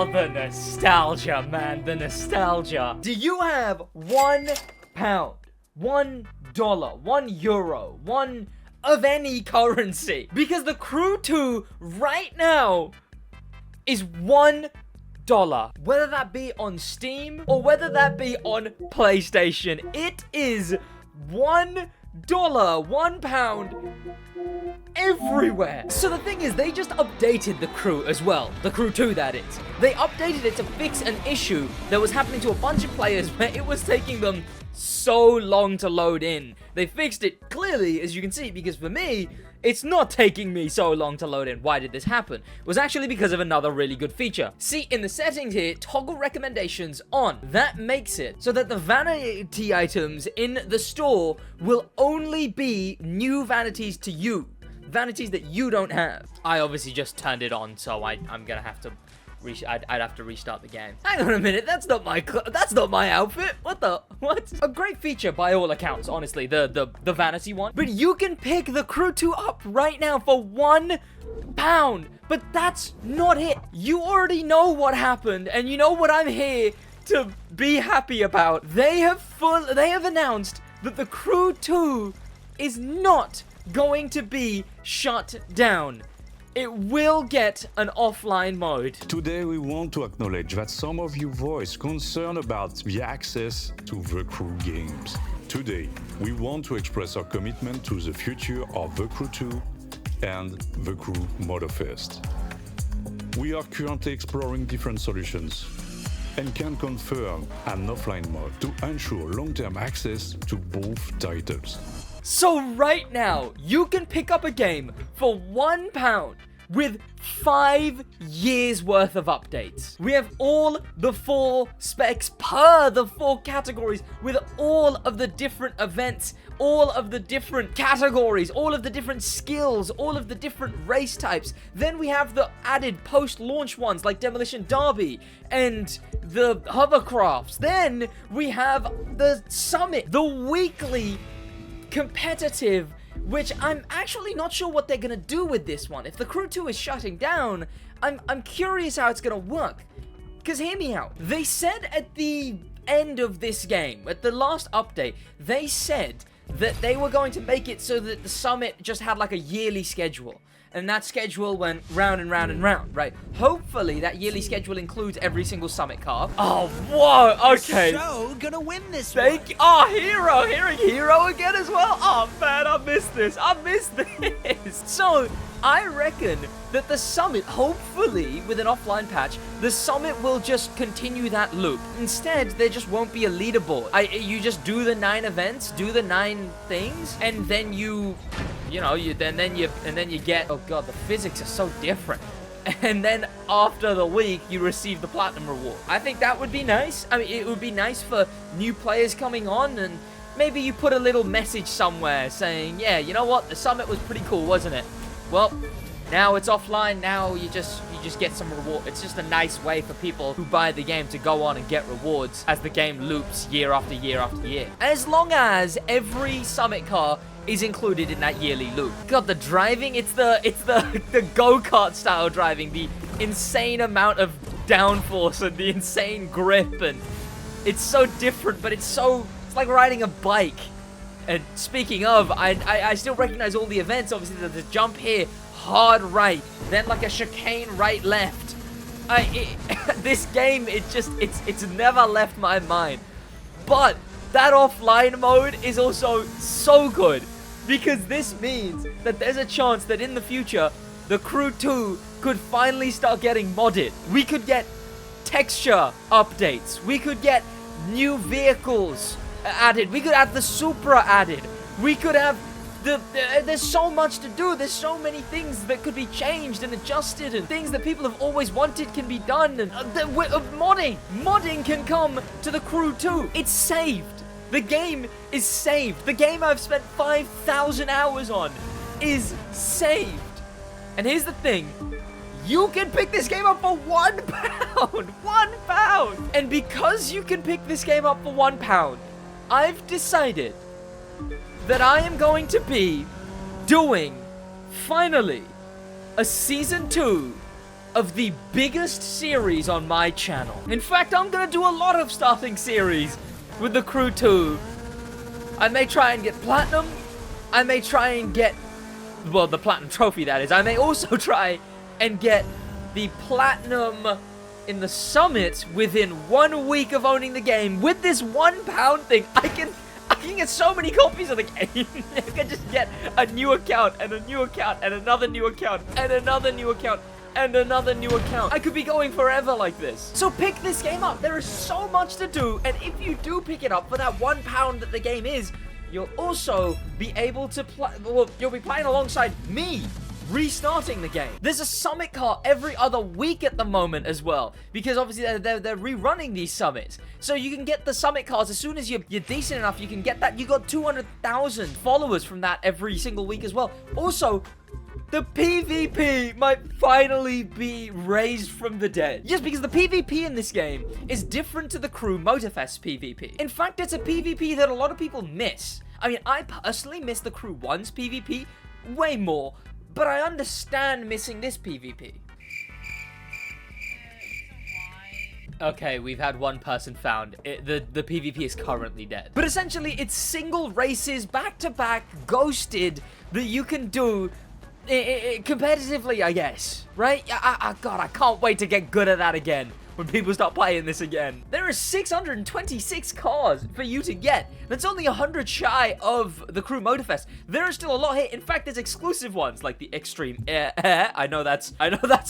Oh, the nostalgia, man. The nostalgia. Do you have £1, $1, €1, one of any currency? Because the Crew 2 right now is $1. Whether that be on Steam or whether that be on PlayStation, it is $1, £1 everywhere. So the thing is, they just updated the Crew as well. The Crew 2, that is. They updated it to fix an issue that was happening to a bunch of players where it was taking them so long to load in. They fixed it clearly, as you can see, because for me, it's not taking me so long to load in. Why did this happen? It was actually because of another really good feature. See, in the settings here, toggle recommendations on. That makes it so that the vanity items in the store will only be new vanities to you. Vanities that you don't have. I obviously just turned it on, so I'm gonna have to I'd have to restart the game. Hang on a minute, that's not my outfit. What? A great feature by all accounts, honestly, the vanity one. But you can pick the Crew 2 up right now for £1. But that's not it. You already know what happened, and you know what I'm here to be happy about. They have announced that the Crew 2 is not going to be shut down. It will get an offline mode. Today we want to acknowledge that some of you voiced concern about the access to the Crew games. Today, we want to express our commitment to the future of the Crew 2 and the Crew Motorfest. We are currently exploring different solutions and can confirm an offline mode to ensure long-term access to both titles. So right now, you can pick up a game for £1 with 5 years worth of updates. We have all the 4 specs per the 4 categories with all of the different events, all of the different categories, all of the different skills, all of the different race types. Then we have the added post-launch ones like Demolition Derby and the hovercrafts. Then we have the summit, the weekly competitive, which I'm actually not sure what they're gonna do with this one. If the Crew 2 is shutting down, I'm curious how it's gonna work. Because hear me out. They said at the end of this game, at the last update, they said that they were going to make it so that the summit just had like a yearly schedule. And that schedule went round and round and round, right? Hopefully that yearly schedule includes every single summit car. Oh, whoa, okay. So, gonna win this one. Oh, Hero, hearing Hero again as well. Oh, man, I missed this. So, I reckon that the summit, hopefully, with an offline patch, the summit will just continue that loop. Instead, there just won't be a leaderboard. You just do the 9 events, do the 9 things, and then you get, oh god, the physics are so different. And then after the week, you receive the platinum reward. I think that would be nice. I mean, it would be nice for new players coming on, and maybe you put a little message somewhere saying, yeah, you know what, the summit was pretty cool, wasn't it? Well, now it's offline. Now you just get some reward. It's just a nice way for people who buy the game to go on and get rewards as the game loops year after year after year. As long as every summit car is included in that yearly loop. God, the driving, it's the go-kart style driving, the insane amount of downforce and the insane grip, and it's so different, but it's like riding a bike. And speaking of, I still recognize all the events. Obviously, the jump here, hard right, then like a chicane right left. This game, it's never left my mind. But that offline mode is also so good, because this means that there's a chance that in the future, the Crew 2 could finally start getting modded. We could get texture updates. We could get new vehicles added. We could have the Supra added. We could have there's so much to do. There's so many things that could be changed and adjusted, and things that people have always wanted can be done. And modding can come to the Crew 2. It's saved. The game is saved. The game I've spent 5,000 hours on is saved. And here's the thing. You can pick this game up for £1. £1. And because you can pick this game up for £1, I've decided that I am going to be doing, finally, a Season 2 of the biggest series on my channel. In fact, I'm gonna do a lot of starting series with the Crew 2. I may try and get Platinum. I may try and get, well, the Platinum Trophy, that is. I may also try and get the Platinum in the Summit within 1 week of owning the game. With this £1 thing, I can get so many copies of the game. I can just get a new account, and a new account, and another new account, and another new account, and another new account. I could be going forever like this. So pick this game up. There is so much to do, and if you do pick it up for that £1 that the game is, you'll also be able to play, well, you'll be playing alongside me, restarting the game. There's a summit car every other week at the moment as well, because obviously they're rerunning these summits. So you can get the summit cars as soon as you're decent enough. You can get that. You got 200,000 followers from that every single week as well. Also, the PvP might finally be raised from the dead. Yes, because the PvP in this game is different to the Crew Motorfest PvP. In fact, it's a PvP that a lot of people miss. I mean, I personally miss the Crew 1's PvP way more, but I understand missing this PvP. Okay, we've had one person found. The PvP is currently dead. But essentially, it's single races, back-to-back, ghosted, that you can do competitively, I guess. Right? God, I can't wait to get good at that again. When people start playing this again. There are 626 cars for you to get. That's only 100 shy of the Crew Motorfest. There are still a lot here. In fact, there's exclusive ones like the Extreme Air. I know that's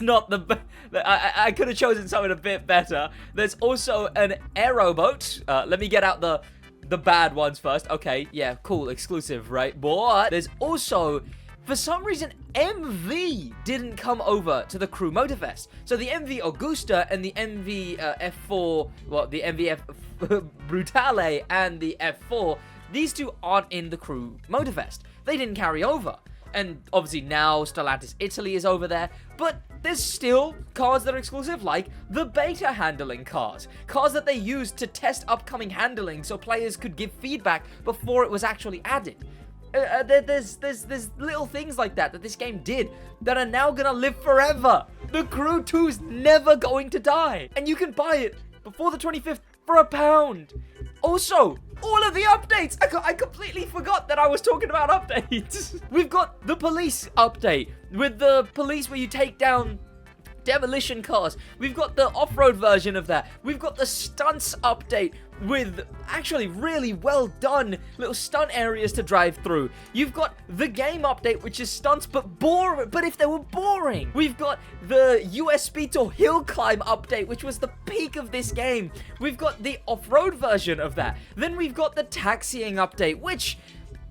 not the. I could have chosen something a bit better. There's also an aeroboat. Let me get out the bad ones first. Okay, yeah, cool, exclusive, right? But there's also, for some reason, MV didn't come over to the Crew Motorfest. So the MV Augusta and the MV F4, well, the MV F Brutale and the F4, these two aren't in the Crew Motorfest. They didn't carry over. And obviously now Stellantis Italy is over there, but there's still cars that are exclusive, like the beta handling cars. Cars that they used to test upcoming handling so players could give feedback before it was actually added. There's little things like that this game did that are now gonna live forever. The Crew 2's never going to die. And you can buy it before the 25th for £1. Also, all of the updates. I completely forgot that I was talking about updates. We've got the police update with the police where you take down demolition cars. We've got the off-road version of that. We've got the stunts update with actually really well done little stunt areas to drive through. You've got the game update, which is stunts but boring, but if they were boring. We've got the US Speed Tour hill climb update, which was the peak of this game. We've got the off-road version of that. Then we've got the taxiing update, which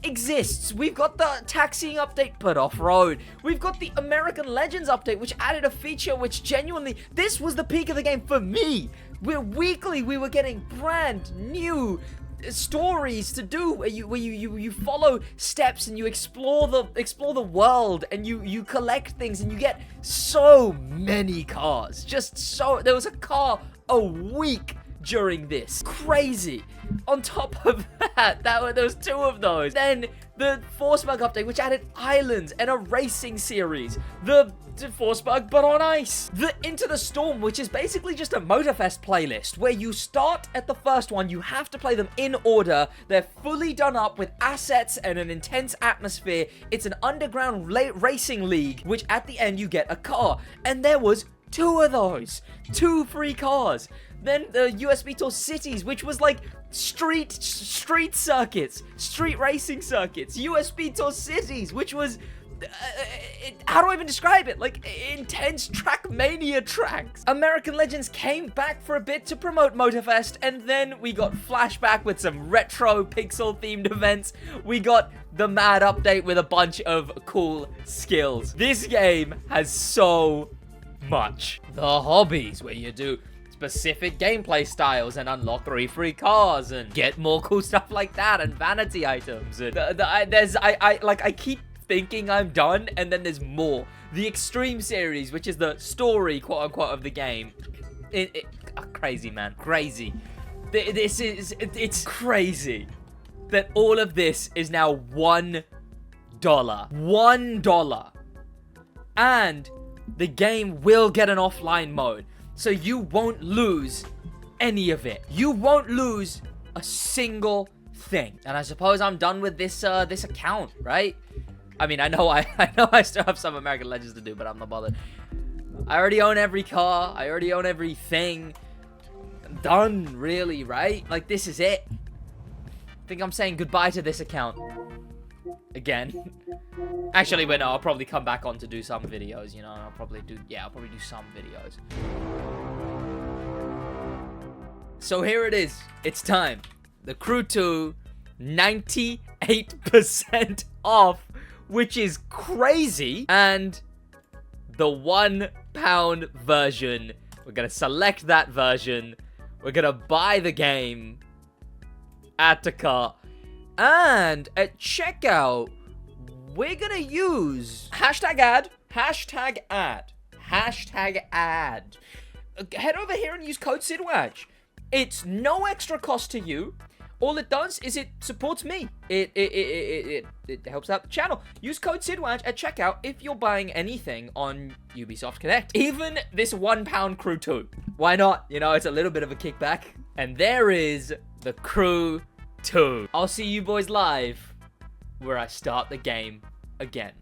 exists. We've got the taxiing update but off-road. We've got the American Legends update, which added a feature which genuinely, this was the peak of the game for me. Weekly we were getting brand new stories to do where you follow steps and you explore the world and you collect things and you get so many cars. Just so, there was a car a week during this. Crazy. On top of that, there was 2 of those. Then the Forsberg update, which added islands and a racing series. The Forsberg, but on ice. The Into the Storm, which is basically just a Motorfest playlist, where you start at the first one, you have to play them in order. They're fully done up with assets and an intense atmosphere. It's an underground racing league, which at the end you get a car. And there was 2 of those. 2 free cars. Then the USB Tour Cities, which was like street circuits, street racing circuits. USB Tour Cities, which was, how do I even describe it? Like, intense Trackmania tracks. American Legends came back for a bit to promote Motorfest, and then we got Flashback with some retro pixel-themed events. We got the Mad update with a bunch of cool skills. This game has so much. The hobbies, where you do specific gameplay styles and unlock 3 free cars and get more cool stuff like that and vanity items. And I keep thinking I'm done, and then there's more. The Extreme series, which is the story, quote unquote, of the game. Crazy, man, crazy. It's crazy that all of this is now $1. $1. And the game will get an offline mode. So you won't lose any of it. You won't lose a single thing. And I suppose I'm done with this this account, right? I mean, I know I still have some American Legends to do, but I'm not bothered. I already own every car. I already own everything. I'm done, really, right? Like, this is it. I think I'm saying goodbye to this account. Again. Actually, wait, no, I'll probably come back on to do some videos, you know. I'll probably do some videos. So here it is. It's time. The Crew 2, 98% off, which is crazy. And the £1 version. We're gonna select that version. We're gonna buy the game. Add to cart. And at checkout, we're gonna use hashtag ad. Head over here and use code SidWaj. It's no extra cost to you. All it does is it supports me. It helps out the channel. Use code SidWaj at checkout if you're buying anything on Ubisoft Connect. Even this £1 Crew 2. Why not? You know, it's a little bit of a kickback. And there is the Crew 2. I'll see you boys live where I start the game again.